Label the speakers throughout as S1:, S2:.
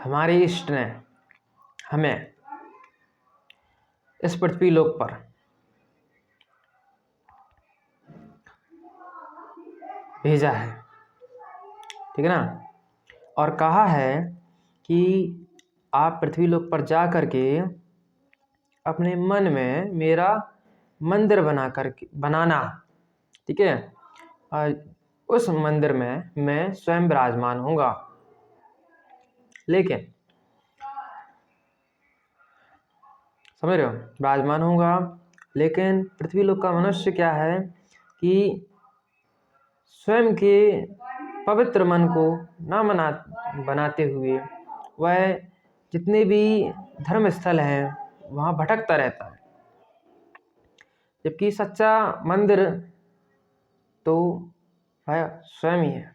S1: हमारे इष्ट ने हमें इस पृथ्वी लोक पर भेजा है, ठीक है ना। और कहा है कि आप पृथ्वी लोक पर जा कर के अपने मन में मेरा मंदिर बनाना, ठीक है। और उस मंदिर में मैं स्वयं विराजमान होऊंगा। लेकिन समझ रहे हो, विराजमान होऊंगा। लेकिन पृथ्वी लोक का मनुष्य क्या है कि स्वयं के पवित्र मन को न बनाते हुए वह जितने भी धर्म स्थल हैं वहाँ भटकता रहता है, जबकि सच्चा मंदिर तो वह स्वयं ही है।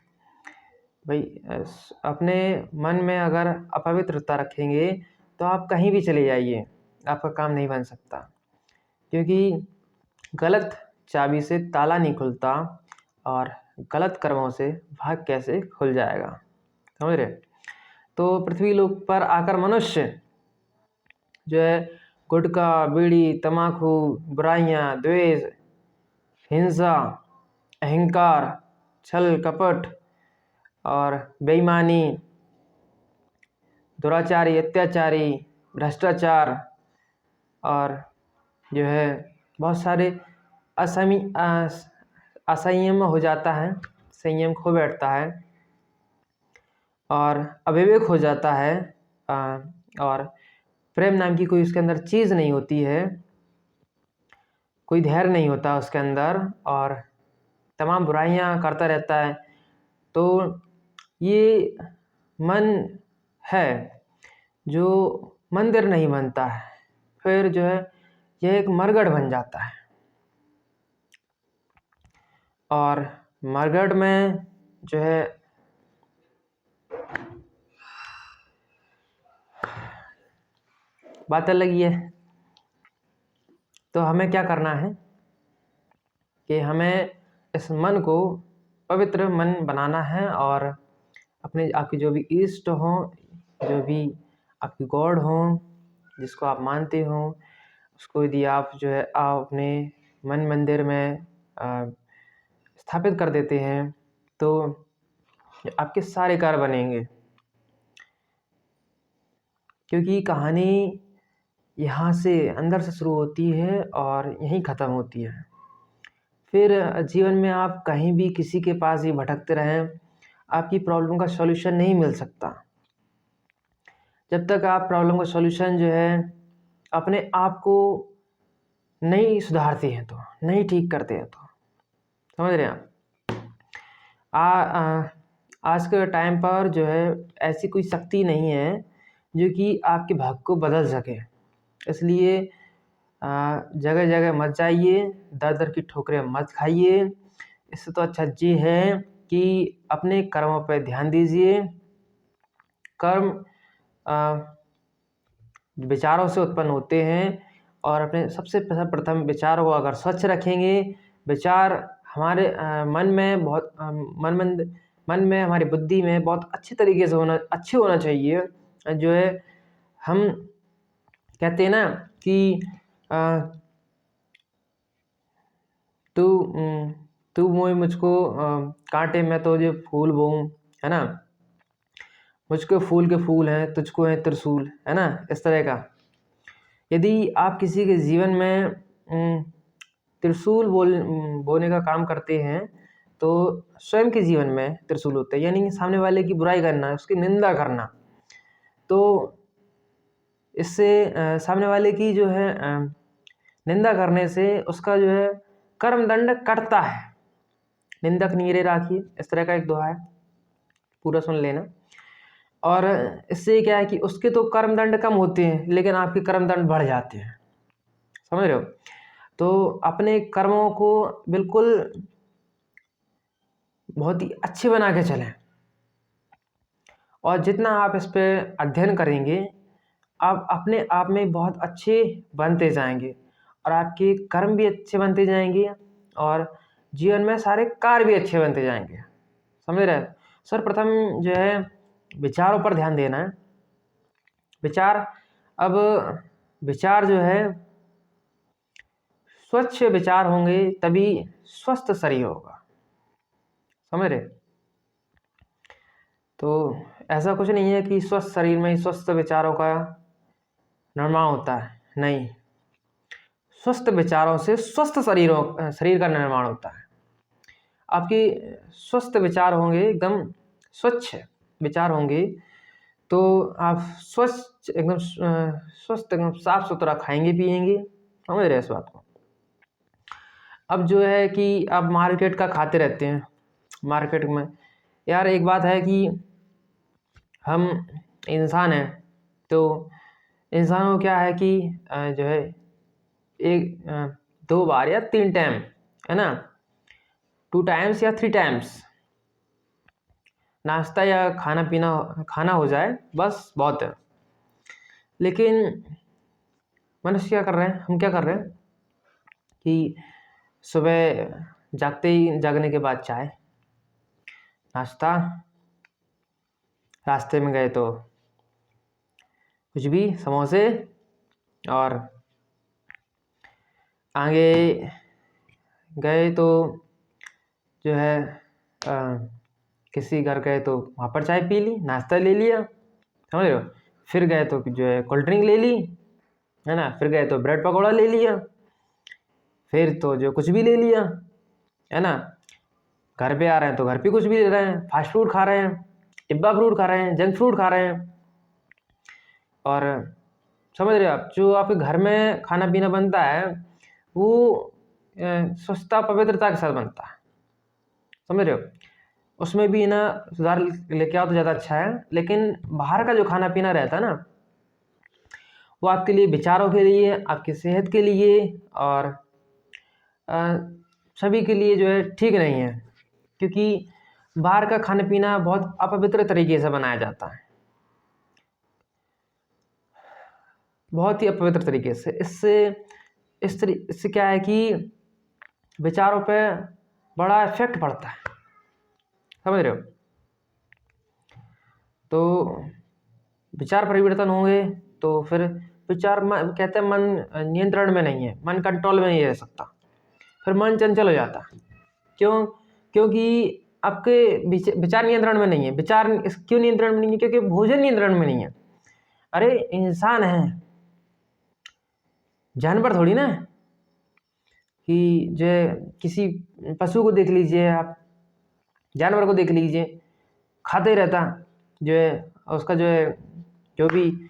S1: भाई अपने मन में अगर अपवित्रता रखेंगे तो आप कहीं भी चले जाइए, आपका काम नहीं बन सकता, क्योंकि गलत चाबी से ताला नहीं खुलता और गलत कर्मों से भाग कैसे खुल जाएगा, समझ रहे। तो पृथ्वी लोक पर आकर मनुष्य जो है गुटखा, बीड़ी, तम्बाकू, बुराइयाँ, द्वेष, हिंसा, अहंकार, छल कपट और बेईमानी, दुराचारी, अत्याचारी, भ्रष्टाचार और जो है बहुत सारे असंयम हो जाता है, संयम खो बैठता है और अविवेक हो जाता है। और प्रेम नाम की कोई उसके अंदर चीज़ नहीं होती है, कोई धैर्य नहीं होता उसके अंदर और तमाम बुराइयां करता रहता है। तो ये मन है जो मंदिर नहीं बनता है, फिर जो है यह एक मरगढ़ बन जाता है। और मरगढ़ में जो है बात अलग ही है। तो हमें क्या करना है कि हमें इस मन को पवित्र मन बनाना है और अपने आपके जो भी इष्ट हों, जो भी आपकी गॉड हों, जिसको आप मानते हो, उसको यदि आप जो है आप अपने मन मंदिर में स्थापित कर देते हैं तो आपके सारे कार्य बनेंगे। क्योंकि कहानी यहाँ से अंदर से शुरू होती है और यहीं ख़त्म होती है। फिर जीवन में आप कहीं भी किसी के पास ही भटकते रहें, आपकी प्रॉब्लम का सॉल्यूशन नहीं मिल सकता जब तक आप प्रॉब्लम का सॉल्यूशन जो है अपने आप को नहीं सुधारते हैं, तो नहीं ठीक करते हैं। तो समझ रहे हैं आप। आज के टाइम पर जो है ऐसी कोई शक्ति नहीं है जो कि आपके भाग्य को बदल सके। इसलिए जगह जगह मत जाइए, दर दर की ठोकरें मत खाइए। इससे तो अच्छा ये है कि अपने कर्मों पर ध्यान दीजिए। कर्म विचारों से उत्पन्न होते हैं और अपने सबसे प्रथम विचारों को अगर स्वच्छ रखेंगे, विचार हमारे मन में बहुत मन में हमारी बुद्धि में बहुत अच्छी तरीके से अच्छे होना चाहिए। जो है हम कहते हैं ना कि तू मुझको कांटे में तो जो फूल बोऊं, है ना, मुझको फूल के फूल हैं, तुझको है त्रिशूल, है ना, इस तरह का। यदि आप किसी के जीवन में त्रिशूल बोने का काम करते हैं तो स्वयं के जीवन में त्रिशूल होते हैं, यानी सामने वाले की बुराई करना, उसकी निंदा करना। तो इससे सामने वाले की जो है निंदा करने से उसका जो है कर्म दंड कटता है। निंदक नीरे राखिए, इस तरह का एक दोहा है, पूरा सुन लेना। और इससे क्या है कि उसके तो कर्म दंड कम होते हैं लेकिन आपके कर्म दंड बढ़ जाते हैं, समझ रहे हो। तो अपने कर्मों को बिल्कुल बहुत ही अच्छे बना के चलें और जितना आप इस पर अध्ययन करेंगे आप अपने आप में बहुत अच्छे बनते जाएंगे और आपके कर्म भी अच्छे बनते जाएंगे और जीवन में सारे कार्य भी अच्छे बनते जाएंगे, समझ रहे हैं। सर्वप्रथम जो है विचारों पर ध्यान देना है विचार, अब विचार जो है, स्वच्छ विचार होंगे तभी स्वस्थ शरीर होगा, समझ रहे। तो ऐसा कुछ नहीं है कि स्वस्थ शरीर में ही स्वस्थ विचारों का निर्माण होता है, नहीं, स्वस्थ विचारों से स्वस्थ शरीर का निर्माण होता है। आपके स्वस्थ विचार होंगे, एकदम स्वच्छ विचार होंगे, तो आप स्वस्थ एकदम साफ सुथरा खाएंगे पिएंगे, समझ रहे इस बात को। अब जो है कि आप मार्केट का खाते रहते हैं, मार्केट में यार एक बात है कि हम इंसान हैं, तो इंसानों को क्या है कि जो है एक 2 बार या 3 टाइम, है ना, 2 टाइम्स या 3 टाइम्स नाश्ता या खाना हो जाए बस बहुत है। लेकिन मनुष्य क्या कर रहे हैं, हम क्या कर रहे हैं कि सुबह जागने के बाद चाय नाश्ता, रास्ते में गए तो कुछ भी समोसे, और आगे गए तो जो है किसी घर गए तो वहाँ पर चाय पी ली, नाश्ता ले लिया, समझ रहे हो। फिर गए तो जो है कोल्ड ड्रिंक ले ली, है ना, फिर गए तो ब्रेड पकौड़ा ले लिया, फिर तो जो कुछ भी ले लिया, है ना। घर पे आ रहे हैं तो घर पे कुछ भी ले रहे हैं, फास्ट फूड खा रहे हैं, डिब्बा फ्रूट खा रहे हैं, जंक फ्रूट खा रहे हैं। और समझ रहे हो आप, जो आपके घर में खाना पीना बनता है वो स्वच्छता पवित्रता के साथ बनता है, समझ रहे हो। उसमें भी ना सुधार लेके आओ तो ज़्यादा अच्छा है। लेकिन बाहर का जो खाना पीना रहता है ना, वो आपके लिए, विचारों के लिए, आपकी सेहत के लिए और सभी के लिए जो है ठीक नहीं है, क्योंकि बाहर का खाना पीना बहुत अपवित्र तरीके से बनाया जाता है, बहुत ही अपवित्र तरीके से। इससे क्या है कि विचारों पे बड़ा इफेक्ट पड़ता है, समझ रहे हो। तो विचार परिवर्तन होंगे तो फिर विचार कहते हैं मन नियंत्रण में नहीं है, मन कंट्रोल में नहीं रह सकता, फिर मन चंचल हो जाता है। क्योंकि आपके विचार नियंत्रण में नहीं है। विचार क्यों नियंत्रण में नहीं है? क्योंकि भोजन नियंत्रण में नहीं है। अरे इंसान है, जानवर थोड़ी ना कि जो किसी पशु को देख लीजिए आप, जानवर को देख लीजिए, खाते ही रहता, जो है उसका जो है जो भी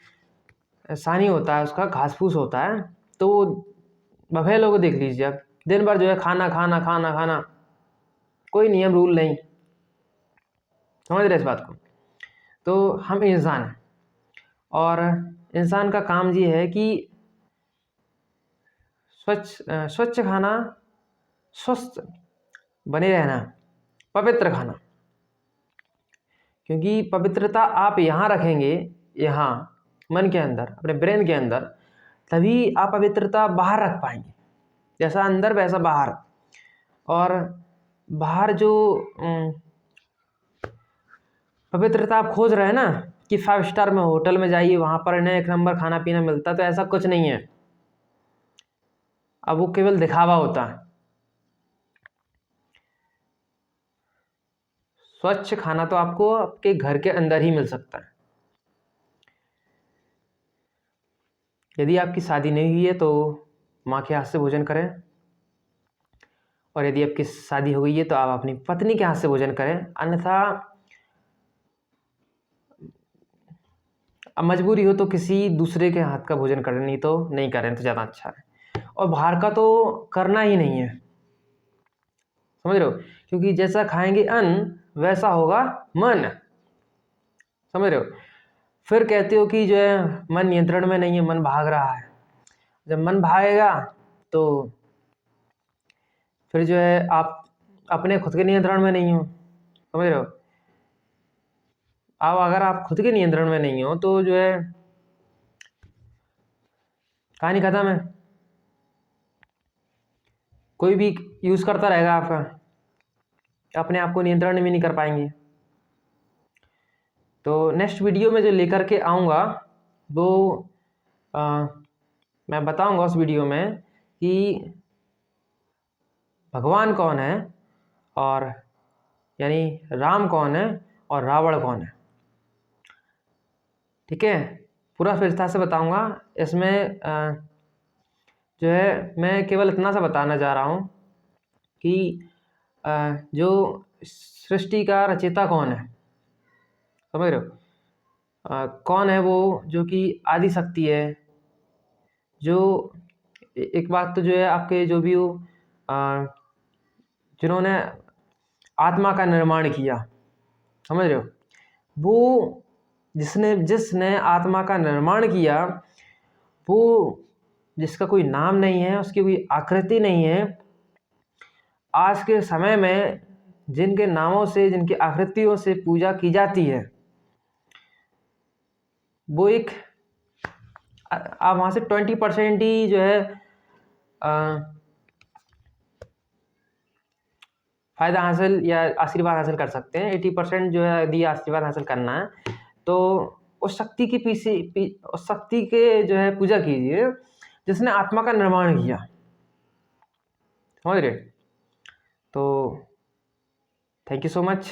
S1: सानी होता है उसका घास फूस होता है, तो वो बफेलो को देख लीजिए आप, दिन भर जो है खाना खाना खाना खाना, कोई नियम रूल नहीं, समझ रहे इस बात को। तो हम इंसान हैं और इंसान का काम ये है कि स्वच्छ खाना, स्वस्थ बने रहना, पवित्र खाना। क्योंकि पवित्रता आप यहाँ रखेंगे, यहाँ मन के अंदर, अपने ब्रेन के अंदर, तभी आप पवित्रता बाहर रख पाएंगे, जैसा अंदर वैसा बाहर। और बाहर जो पवित्रता आप खोज रहे हैं ना कि 5 स्टार में होटल में जाइए, वहाँ पर इन्हें 1 नंबर खाना पीना मिलता, तो ऐसा कुछ नहीं है। अब वो केवल दिखावा होता है। स्वच्छ खाना तो आपको आपके घर के अंदर ही मिल सकता है। यदि आपकी शादी नहीं हुई है तो माँ के हाथ से भोजन करें, और यदि आपकी शादी हो गई है तो आप अपनी पत्नी के हाथ से भोजन करें। अन्यथा अब मजबूरी हो तो किसी दूसरे के हाथ का भोजन करें, नहीं तो नहीं करें तो ज़्यादा अच्छा है। और बाहर का तो करना ही नहीं है, समझ रहे हो। क्योंकि जैसा खाएंगे अन्न वैसा होगा मन, समझ रहे हो। फिर कहते हो कि जो है मन नियंत्रण में नहीं है, मन भाग रहा है। जब मन भागेगा तो फिर जो है आप अपने खुद के नियंत्रण में नहीं हो, समझ रहे हो। अब अगर आप खुद के नियंत्रण में नहीं हो तो जो है कहानी खत्म है। कोई भी यूज़ करता रहेगा आपका, अपने आप को नियंत्रण में नहीं कर पाएंगे। तो नेक्स्ट वीडियो में जो लेकर के आऊँगा वो मैं बताऊंगा उस वीडियो में कि भगवान कौन है, और यानी राम कौन है और रावण कौन है। ठीक है, पूरा विस्तार से बताऊंगा। इसमें जो है मैं केवल इतना सा बताना चाह रहा हूँ कि जो सृष्टि का रचयिता कौन है, समझ रहे हो। कौन है वो जो कि आदि शक्ति है, जो एक बात तो जो है आपके जो भी हो जिन्होंने आत्मा का निर्माण किया, समझ रहे हो, वो जिसने आत्मा का निर्माण किया, वो जिसका कोई नाम नहीं है, उसकी कोई आकृति नहीं है, आज के समय में जिनके नामों से, जिनकी आकृतियों से पूजा की जाती है, वो एक आप वहाँ से 20% ही जो है फ़ायदा हासिल या आशीर्वाद हासिल कर सकते हैं। 80% जो है यदि आशीर्वाद हासिल करना है तो उस शक्ति के उस शक्ति के जो है पूजा कीजिए जिसने आत्मा का निर्माण किया, समझ रहे। तो थैंक यू सो मच।